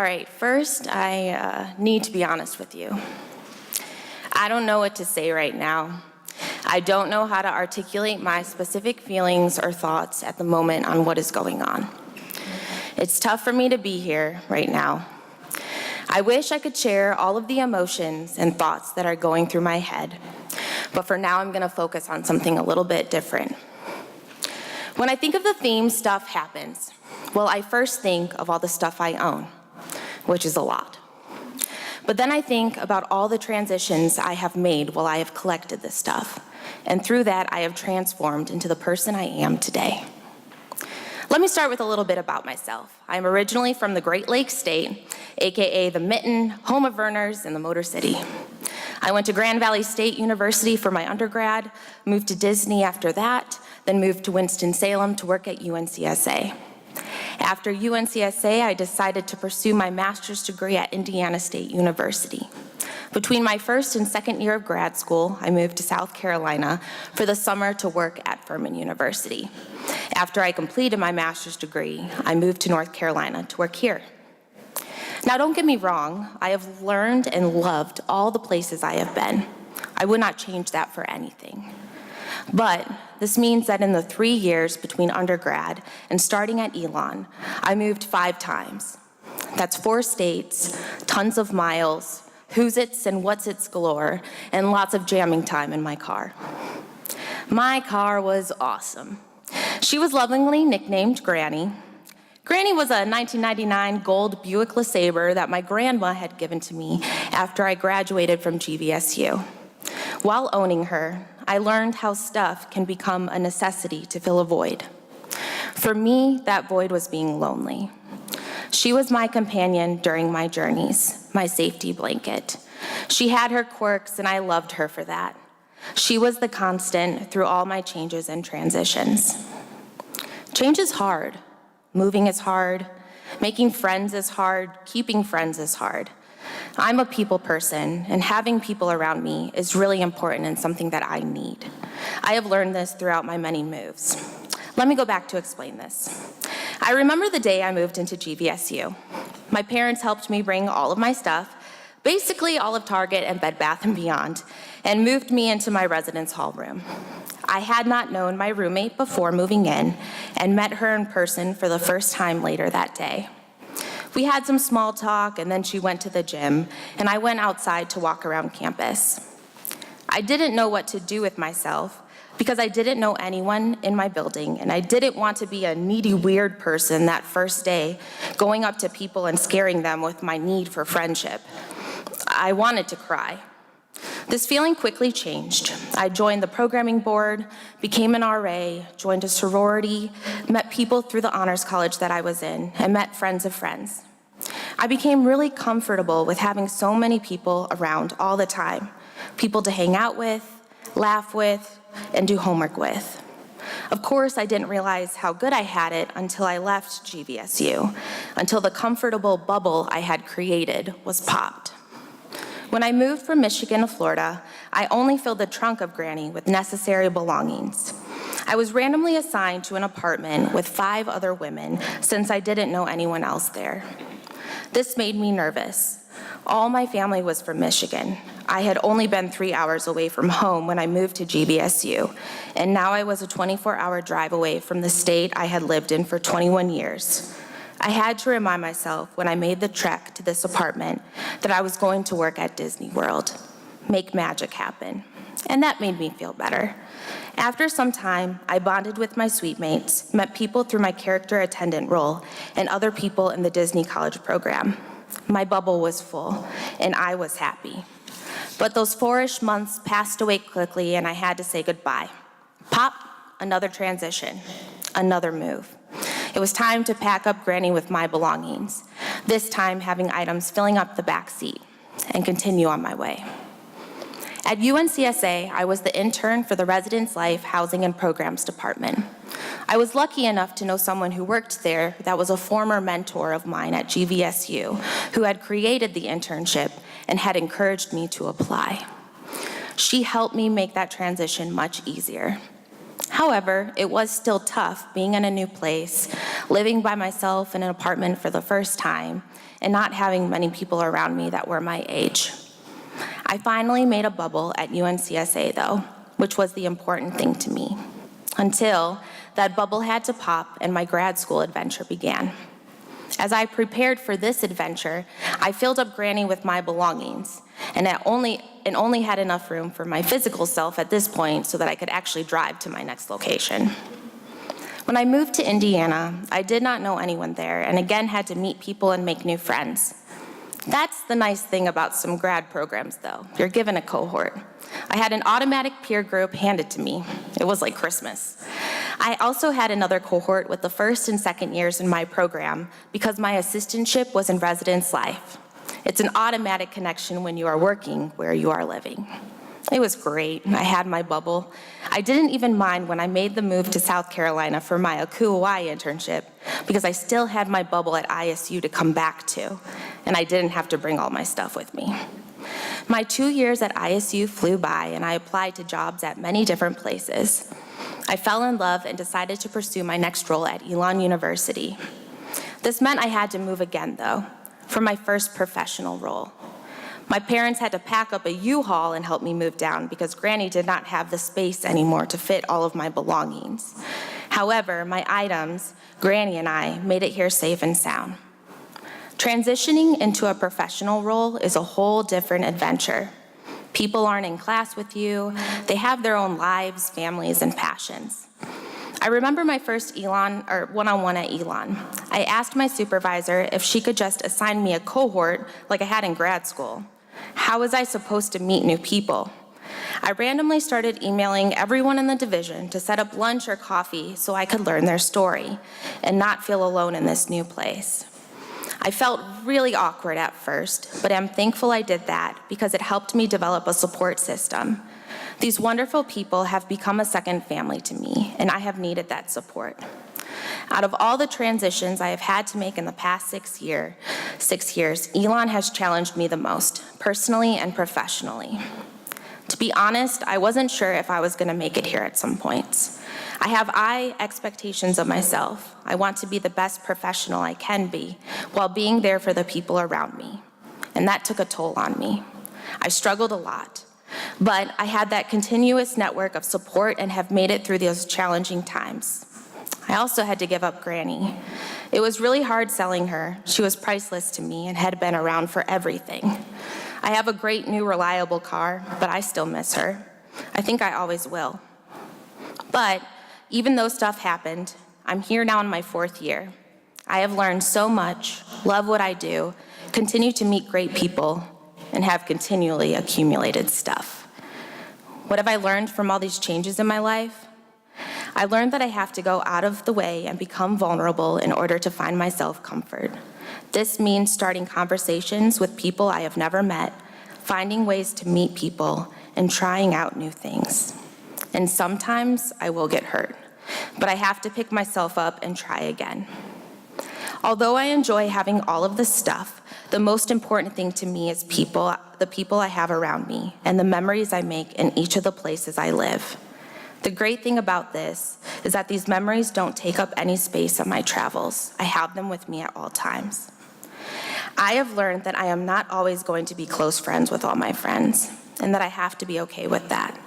All right, first I need to be honest with you. I don't know what to say right now. I don't know how to articulate my specific feelings or thoughts at the moment on what is going on. It's tough for me to be here right now. I wish I could share all of the emotions and thoughts that are going through my head, but for now I'm gonna focus on something a little bit different. When I think of the theme stuff happens, well, I first think of all the stuff I own, which is a lot. But then I think about all the transitions I have made while I have collected this stuff, and through that I have transformed into the person I am today. Let me start with a little bit about myself. I'm originally from the Great Lakes State, AKA the Mitten, home of Verners, and the Motor City. I went to Grand Valley State University for my undergrad, moved to Disney after that, then moved to Winston-Salem to work at UNCSA. After UNCSA, I decided to pursue my master's degree at Indiana State University. Between my first and second year of grad school, I moved to South Carolina for the summer to work at Furman University. After I completed my master's degree, I moved to North Carolina to work here. Now, don't get me wrong, I have learned and loved all the places I have been. I would not change that for anything. But this means that in the 3 years between undergrad and starting at Elon, I moved 5 times. That's 4 states, tons of miles, who's its and what's its galore, and lots of jamming time in my car. My car was awesome. She was lovingly nicknamed Granny. Granny was a 1999 gold Buick LeSabre that my grandma had given to me after I graduated from GVSU. While owning her, I learned how stuff can become a necessity to fill a void. For me, that void was being lonely. She was my companion during my journeys, my safety blanket. She had her quirks, and I loved her for that. She was the constant through all my changes and transitions. Change is hard. Moving is hard. Making friends is hard. Keeping friends is hard. I'm a people person, and having people around me is really important and something that I need. I have learned this throughout my many moves. Let me go back to explain this. I remember the day I moved into GVSU. My parents helped me bring all of my stuff, basically all of Target and Bed Bath & Beyond, and moved me into my residence hall room. I had not known my roommate before moving in and met her in person for the first time later that day. We had some small talk, and then she went to the gym, and I went outside to walk around campus. I didn't know what to do with myself because I didn't know anyone in my building, and I didn't want to be a needy, weird person that first day, going up to people and scaring them with my need for friendship. I wanted to cry. This feeling quickly changed. I joined the programming board, became an RA, joined a sorority, met people through the honors college that I was in, and met friends of friends. I became really comfortable with having so many people around all the time, people to hang out with, laugh with, and do homework with. Of course, I didn't realize how good I had it until I left GVSU, until the comfortable bubble I had created was popped. When I moved from Michigan to Florida, I only filled the trunk of Granny with necessary belongings. I was randomly assigned to an apartment with 5 other women since I didn't know anyone else there. This made me nervous. All my family was from Michigan. I had only been 3 hours away from home when I moved to GVSU, and now I was a 24-hour drive away from the state I had lived in for 21 years. I had to remind myself when I made the trek to this apartment that I was going to work at Disney World, make magic happen, and that made me feel better. After some time, I bonded with my suite mates, met people through my character attendant role, and other people in the Disney College program. My bubble was full, and I was happy. But those 4-ish months passed away quickly, and I had to say goodbye. Pop, another transition, another move. It was time to pack up Granny with my belongings, this time having items filling up the back seat, and continue on my way. At UNCSA, I was the intern for the Residence Life, Housing, and Programs Department. I was lucky enough to know someone who worked there that was a former mentor of mine at GVSU, who had created the internship and had encouraged me to apply. She helped me make that transition much easier. However, it was still tough being in a new place, living by myself in an apartment for the first time, and not having many people around me that were my age. I finally made a bubble at UNCSA though, which was the important thing to me, until that bubble had to pop and my grad school adventure began. As I prepared for this adventure, I filled up Granny with my belongings, and only had enough room for my physical self at this point so that I could actually drive to my next location. When I moved to Indiana, I did not know anyone there, and again had to meet people and make new friends. That's the nice thing about some grad programs though. You're given a cohort. I had an automatic peer group handed to me. It was like Christmas. I also had another cohort with the first and second years in my program because my assistantship was in residence life. It's an automatic connection when you are working where you are living. It was great. I had my bubble. I didn't even mind when I made the move to South Carolina for my Akuawai internship because I still had my bubble at ISU to come back to, and I didn't have to bring all my stuff with me. My 2 years at ISU flew by, and I applied to jobs at many different places. I fell in love and decided to pursue my next role at Elon University. This meant I had to move again, though, for my first professional role. My parents had to pack up a U-Haul and help me move down because Granny did not have the space anymore to fit all of my belongings. However, my items, Granny and I, made it here safe and sound. Transitioning into a professional role is a whole different adventure. People aren't in class with you. They have their own lives, families, and passions. I remember my first one-on-one at Elon. I asked my supervisor if she could just assign me a cohort like I had in grad school. How was I supposed to meet new people? I randomly started emailing everyone in the division to set up lunch or coffee so I could learn their story and not feel alone in this new place. I felt really awkward at first, but I'm thankful I did that because it helped me develop a support system. These wonderful people have become a second family to me, and I have needed that support. Out of all the transitions I have had to make in the past 6 years, Elon has challenged me the most, personally and professionally. To be honest, I wasn't sure if I was going to make it here at some points. I have high expectations of myself. I want to be the best professional I can be while being there for the people around me. And that took a toll on me. I struggled a lot, but I had that continuous network of support and have made it through those challenging times. I also had to give up Granny. It was really hard selling her. She was priceless to me and had been around for everything. I have a great new reliable car, but I still miss her. I think I always will. But even though stuff happened, I'm here now in my 4th year. I have learned so much, love what I do, continue to meet great people, and have continually accumulated stuff. What have I learned from all these changes in my life? I learned that I have to go out of the way and become vulnerable in order to find myself comfort. This means starting conversations with people I have never met, finding ways to meet people, and trying out new things. And sometimes I will get hurt, but I have to pick myself up and try again. Although I enjoy having all of this stuff, the most important thing to me is people, the people I have around me, and the memories I make in each of the places I live. The great thing about this is that these memories don't take up any space on my travels. I have them with me at all times. I have learned that I am not always going to be close friends with all my friends, and that I have to be okay with that.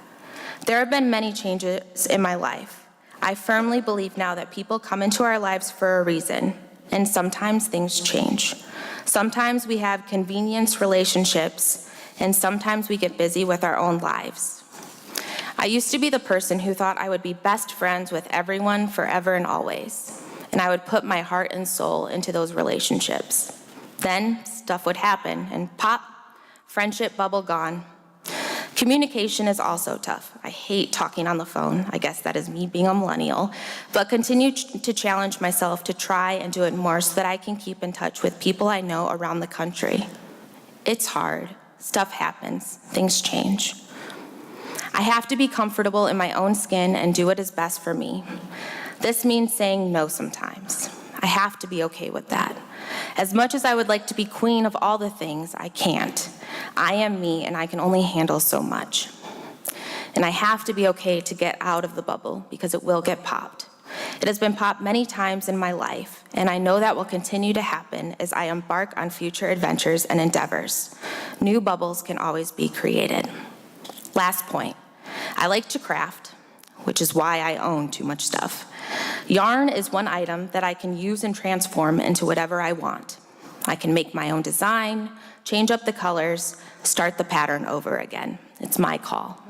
There have been many changes in my life. I firmly believe now that people come into our lives for a reason, and sometimes things change. Sometimes we have convenience relationships, and sometimes we get busy with our own lives. I used to be the person who thought I would be best friends with everyone forever and always, and I would put my heart and soul into those relationships. Then stuff would happen, and pop, friendship bubble gone. Communication is also tough. I hate talking on the phone. I guess that is me being a millennial, but continue to challenge myself to try and do it more so that I can keep in touch with people I know around the country. It's hard. Stuff happens. Things change. I have to be comfortable in my own skin and do what is best for me. This means saying no sometimes. I have to be okay with that. As much as I would like to be queen of all the things, I can't. I am me, and I can only handle so much. And I have to be okay to get out of the bubble because it will get popped. It has been popped many times in my life, and I know that will continue to happen as I embark on future adventures and endeavors. New bubbles can always be created. Last point, I like to craft, which is why I own too much stuff. Yarn is one item that I can use and transform into whatever I want. I can make my own design, change up the colors, start the pattern over again. It's my call.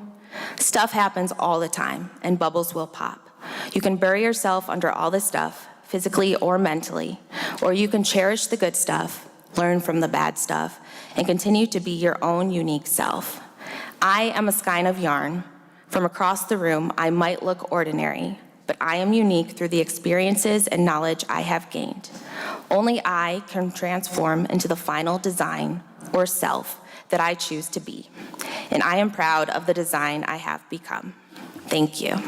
Stuff happens all the time, and bubbles will pop. You can bury yourself under all the stuff, physically or mentally, or you can cherish the good stuff, learn from the bad stuff, and continue to be your own unique self. I am a skein of yarn. From across the room, I might look ordinary, but I am unique through the experiences and knowledge I have gained. Only I can transform into the final design or self that I choose to be, and I am proud of the design I have become. Thank you.